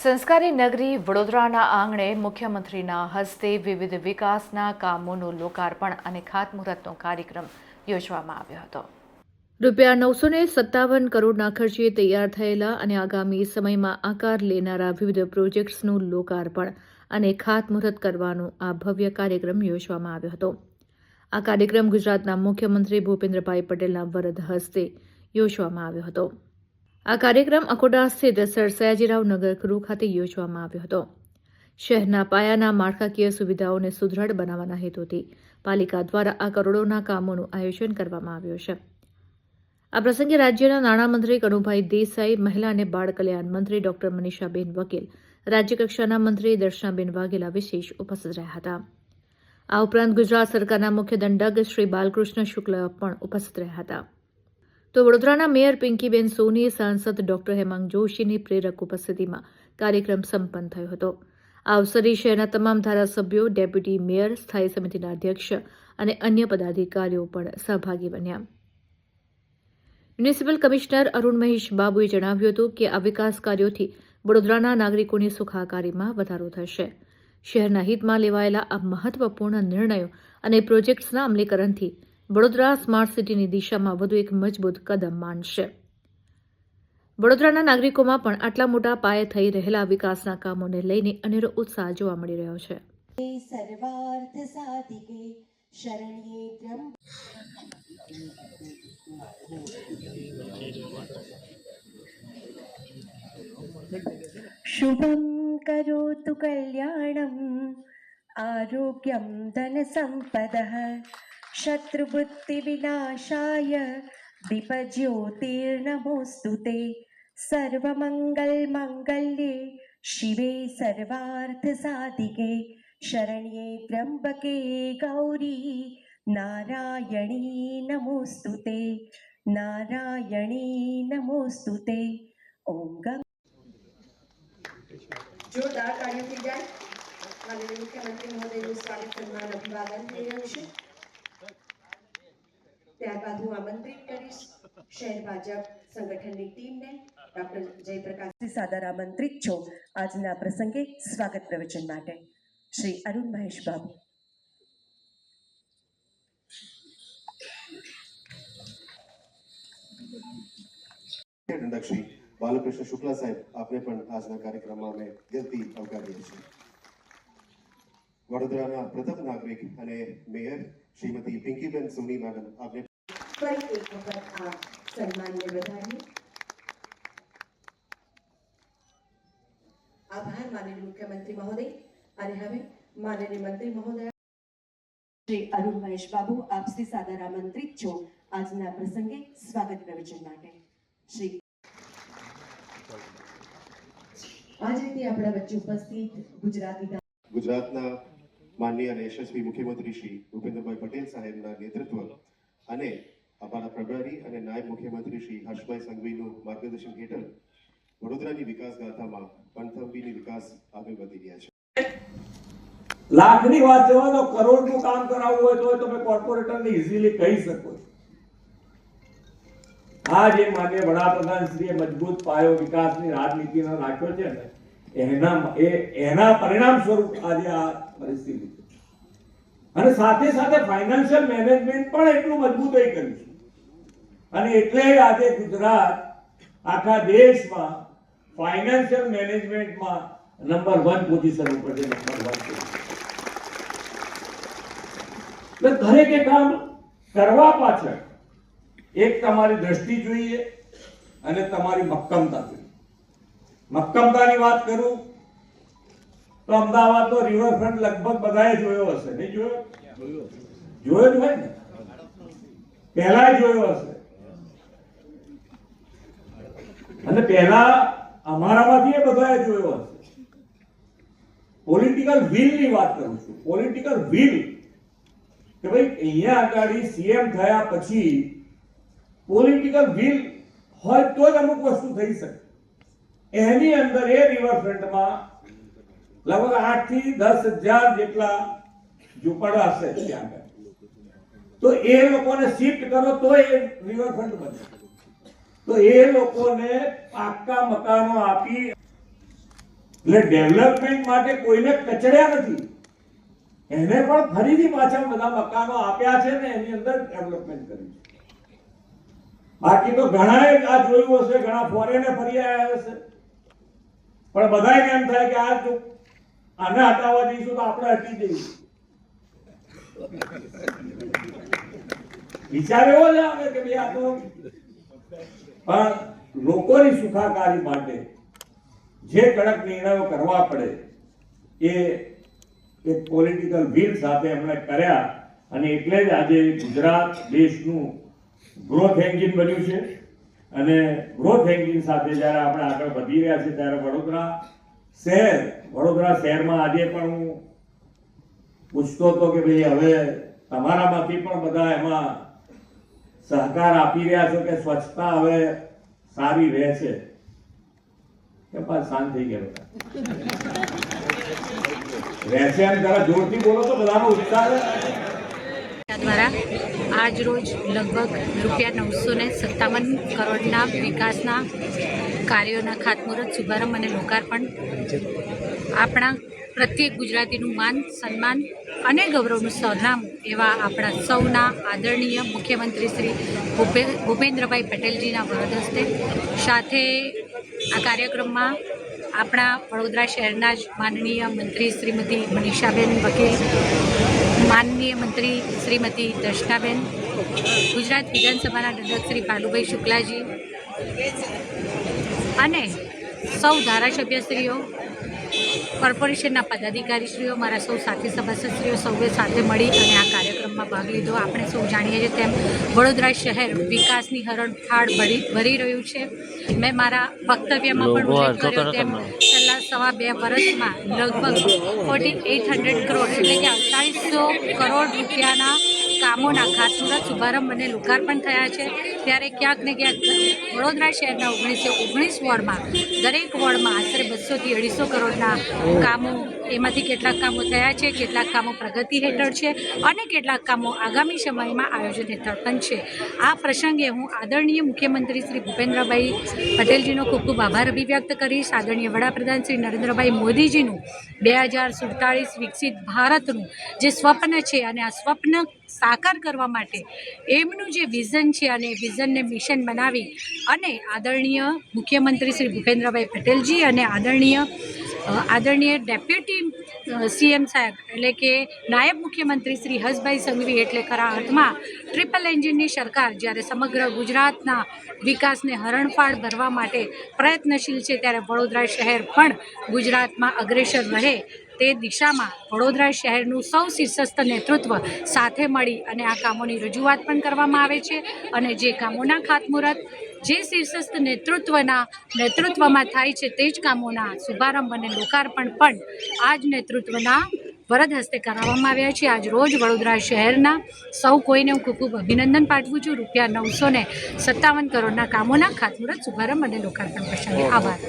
સંસ્કારી નગરી વડોદરાના આંગણે મુખ્યમંત્રીના હસ્તે વિવિધ વિકાસના કામોનું લોકાર્પણ અને ખાતમુહૂર્તનો કાર્યક્રમ યોજવામાં આવ્યો હતો. ₹957 કરોડના ખર્ચે તૈયાર થયેલા અને આગામી સમયમાં આકાર લેનારા વિવિધ પ્રોજેક્ટ્સનું લોકાર્પણ અને ખાતમુહૂર્ત કરવાનો આ ભવ્ય કાર્યક્રમ યોજવામાં આવ્યો હતો. આ કાર્યક્રમ ગુજરાતના મુખ્યમંત્રી ભૂપેન્દ્રભાઈ પટેલના વરદ હસ્તે યોજવામાં આવ્યો હતો. આ કાર્યક્રમ અકોટા સ્થિત સર સયાજીરાવ નગર ગૃહ ખાતે યોજવામાં આવ્યો હતો. શહેરના પાયાના માળખાકીય સુવિધાઓને સુદૃઢ બનાવવાના હેતુથી પાલિકા દ્વારા આ કરોડોના કામોનું આયોજન કરવામાં આવ્યું છે. આ પ્રસંગે રાજ્યના નાણામંત્રી કનુભાઈ દેસાઈ, મહિલા અને બાળ કલ્યાણ મંત્રી ડોક્ટર મનીષાબેન વકીલ, રાજ્યકક્ષાના મંત્રી દર્શનાબેન વાઘેલા વિશેષ ઉપસ્થિત રહ્યા હતા. આ ઉપરાંત ગુજરાત સરકારના મુખ્ય દંડક શ્રી બાલકૃષ્ણ શુક્લ પણ ઉપસ્થિત રહ્યા હતા. તો વડોદરાના મેયર પિંકીબેન સોની, સાંસદ ડોક્ટર હેમાંગ જોશીની પ્રેરક ઉપસ્થિતિમાં કાર્યક્રમ સંપન્ન થયો હતો. આ અવસરે શહેરના તમામ ધારાસભ્યો, ડેપ્યુટી મેયર, સ્થાયી સમિતિના અધ્યક્ષ અને અન્ય પદાધિકારીઓ પણ સહભાગી બન્યા. મ્યુનિસિપલ કમિશનર અરુણ મહેશ બાબુએ જણાવ્યું હતું કે આ વિકાસ કાર્યોથી વડોદરાના નાગરિકોની સુખાકારીમાં વધારો થશે. શહેરના હિતમાં લેવાયેલા આ મહત્વપૂર્ણ નિર્ણયો અને પ્રોજેક્ટ્સના અમલીકરણથી વડોદરા સ્માર્ટ સિટીની દિશામાં વધુ એક મજબૂત કદમ માંડશે. વડોદરાના નાગરિકોમાં પણ આટલા મોટા પાયે થઈ રહેલા વિકાસના કામોને લઈને અનેરો ઉત્સાહ જોવા મળી રહ્યો છે. સર્વાર્થ સાધિકે શરણ્યે ત્રંબ શુભમ કરોતુ કલ્યાણમ આરોગ્યમ ધન સંપદઃ શત્રુબુદ્ધિ વિનાશાય દીપજ્યોતિર્નમોસ્તુતે સર્વમંગલ મંગલ્યે શિવે સર્વાર્થ સાધિકે શરણ્યે ત્ર્યંબકે ગૌરી નારાયણી નમોસ્તુતે નારાયણી નમોસ્તુતે. ઓમ ગંગ. જોરદાર તાળીઓ થઈ જાય. માનનીય મુખ્યમંત્રી મહોદયનું સ્વાગત સન્માન અભિવાદન થઈ રહ્યું છે. ત્યારબાદ હું આમંત્રિત કરીશ શહેર ભાજપ સંગઠનની ટીમને. ડોક્ટર જયપ્રકાશ સાદર આમંત્રિત છો આજના પ્રસંગે સ્વાગત પ્રવચન માટે. શ્રી અરુણ મહેશ બાબુ. શ્રી બાલકૃષ્ણ શુક્લા સાહેબ, આપને પણ આજના કાર્યક્રમમાં અમે દિલથી આવકારીએ છીએ. વડોદરાના પ્રથમ નાગરિક અને મેયર શ્રીમતી પિંકીબેન સોની મેડમ, આપને ફરી એક વખત આ સન્માનને વધારીએ. આભાર માનનીય મુખ્યમંત્રી મહોદય. અને હવે માનનીય મંત્રી મહોદય શ્રી અરુણ મહેશ બાબુ, આપ શ્રી સાદર આમંત્રિત છો આજના પ્રસંગે સ્વાગત પ્રવચન માટે. શ્રી આજ રીતે આપણા વચ્ચે ઉપસ્થિત ગુજરાતના માનનીય અને યશસ્વી મુખ્યમંત્રી શ્રી ભૂપેન્દ્રભાઈ પટેલ સાહેબના નેતૃત્વ અને અમારા પ્રભારી અને નાયબ મુખ્યમંત્રી શ્રી હર્ષભાઈ સંઘવીનું માર્ગદર્શન હેઠળ વડોદરાની વિકાસ ગાથામાં પણથંભીની વિકાસ આગળ વધી રહ્યા છે. લાખની વાત જવા દો, કરોડનું કામ કરાવવું હોય તો તમે કોર્પોરેટરને ઇઝીલી કહી શકો. આ જે માન્ય વડાપ્રધાન શ્રીએ મજબૂત પાયો વિકાસની રાજનીતિનો નાખ્યો છે ને, એના પરિણામ સ્વરૂપ આજે આ પરિસ્થિતિ છે. અને સાથે સાથે ફાઇનાન્શિયલ મેનેજમેન્ટ પણ એટલું મજબૂતાઈ કર્યું છે. અને એટલે આજે ગુજરાત આખા દેશમાં ફાઇનાન્શિયલ મેનેજમેન્ટમાં નંબર 1 પોઝિશન ઉપર છે. નંબર 1 એટલે દરેકે કામ કરવા પાછળ એક તમારી દ્રષ્ટિ જોઈએ અને તમારી મક્કમતા જોઈએ. મક્કમતાની વાત કરું તો અમદાવાદનો રિવરફ્રન્ટ લગભગ બધાએ જોયો હશે. નહીં જોયો? જોયો જ હોય ને, પહેલા જોયો હશે. અને પહેલા અમારામાંથી એ બધાએ જોયો હશે. પોલિટિકલ વિલની વાત કરું છું. પોલિટિકલ વિલ કે ભાઈ અહીંયા આગળ સીએમ થયા પછી પોલિટિકલ વિલ હોય તો જ અમુક વસ્તુ થઈ શકે. એની અંદર એ રિવરફ્રન્ટમાં લગભગ 8 થી 10,000 જેટલા ઝૂંપડા હશે ત્યાં આગળ. તો એ લોકોને શિફ્ટ કરો તો એ રિવરફ્રન્ટ બને. તો એ લોકોને પાક્કા મકાનો આપી એટલે ડેવલપમેન્ટ માટે કોઈને કચડ્યા નથી, એને પણ ફરીથી પાછા બધા મકાનો આપ્યા છે ને એની અંદર ડેવલપમેન્ટ કર્યું છે. બાકી તો ઘણાએ આ જોયું હશે, ઘણા ફોરેને ફરી આવ્યા હશે, પણ બધાને એમ થાય કે આ જો આને હટાવવા દઈશું તો આપણે હટી જઈશું. વિચાર એવો જ આવે કે ભાઈ આ તો, પણ લોકોની સુખાકારી માટે જે કડક નિર્ણયો કરવા પડે એ એક પોલિટિકલ વિલ સાથે એમણે કર્યા, અને એટલે જ આજે ગુજરાત દેશનું ગ્રોથ એન્જિન બન્યું છે. અને ગ્રોથ એન્જિન સાથે જ્યારે આપણે આગળ વધી રહ્યા છે ત્યારે વડોદરા શહેરમાં આજે પણ હું પૂછતો હતો કે ભાઈ હવે તમારામાંથી પણ બધા એમાં સહકાર આપી રહ્યા છો કે સ્વચ્છતા હવે સારી રહે છે કે પાછ શાંત થઈ ગયા બધા રહેશે? એમ જરા જોરથી બોલો તો બધાનો ઉત્સાહ દ્વારા આજ રોજ લગભગ ₹957 કરોડના વિકાસના કાર્યોના ખાતમુહૂર્ત, શુભારંભ અને લોકાર્પણ આપણા પ્રત્યેક ગુજરાતીનું માન, સન્માન અને ગૌરવનું સરનામું એવા આપણા સૌના આદરણીય મુખ્યમંત્રી શ્રી ભૂપેન્દ્રભાઈ પટેલજીના વરદ હસ્તે, સાથે આ કાર્યક્રમમાં આપણા વડોદરા શહેરના જ માનનીય મંત્રી શ્રીમતી મનીષાબેન વકીલ, માનનીય મંત્રી શ્રીમતી દર્શનાબેન, ગુજરાત વિધાનસભાના દંડક શ્રી ભાલુભાઈ શુક્લાજી અને સૌ ધારાસભ્યશ્રીઓ, કોર્પોરેશનના પદાધિકારીશ્રીઓ, મારા સૌ સાથી સભાસદશ્રીઓ, સૌએ સાથે મળી અને આ કાર્યક્રમમાં ભાગ લીધો. આપણે સૌ જાણીએ છીએ તેમ વડોદરા શહેર વિકાસની હરણફાળ ભરી રહ્યું છે. મેં મારા વક્તવ્યમાં પણ ઉલ્લેખ કર્યો તેમ છેલ્લા 2.5 વર્ષમાં લગભગ 4800 કરોડ એટલે કે 4800 કરોડ રૂપિયાના કામોના ખાતમુહૂર્ત, શુભારંભ અને લોકાર્પણ થયા છે. ત્યારે ક્યાંક ને ક્યાંક વડોદરા શહેરના 1919 વોર્ડમાં દરેક વોર્ડમાં આશરે 200 થી 250 કરોડના કામો, એમાંથી કેટલાક કામો થયા છે, કેટલાક કામો પ્રગતિ હેઠળ છે અને કેટલાક કામો આગામી સમયમાં આયોજન હેઠળ પણ છે. આ પ્રસંગે હું આદરણીય મુખ્યમંત્રી શ્રી ભૂપેન્દ્રભાઈ પટેલજીનો ખૂબ ખૂબ આભાર અભિવ્યક્ત કરીશ. આદરણીય વડાપ્રધાન શ્રી નરેન્દ્રભાઈ મોદીજીનું 2047 વિકસિત ભારતનું જે સ્વપ્ન છે અને આ સ્વપ્ન સાકાર કરવા માટે એમનું જે વિઝન છે અને વિઝનને મિશન બનાવી અને આદરણીય મુખ્યમંત્રી શ્રી ભૂપેન્દ્રભાઈ પટેલજી અને આદરણીય ડેપ્યુટી સીએમ સાહેબ એટલે કે નાયબ મુખ્યમંત્રી શ્રી હર્ષભાઈ સંઘવી એટલે ખરા અર્થમાં ટ્રિપલ એન્જિનની સરકાર જ્યારે સમગ્ર ગુજરાતના વિકાસને હરણફાળ ભરવા માટે પ્રયત્નશીલ છે, ત્યારે વડોદરા શહેર પણ ગુજરાતમાં અગ્રેસર રહે તે દિશામાં વડોદરા શહેરનું સૌ શીર્ષસ્થ નેતૃત્વ સાથે મળી અને આ કામોની રજૂઆત પણ કરવામાં આવે છે. અને જે કામોના ખાતમુહૂર્ત જે શીર્ષસ્થ નેતૃત્વમાં થાય છે તે જ કામોના શુભારંભ અને લોકાર્પણ પણ આ જ નેતૃત્વના વરદ હસ્તે કરાવવામાં આવ્યા છે. આજ રોજ વડોદરા શહેરના સૌ કોઈને હું ખૂબ ખૂબ અભિનંદન પાઠવું છું. ₹957 કરોડના કામોના ખાતમુહૂર્ત, શુભારંભ અને લોકાર્પણ પ્રસંગે આભાર.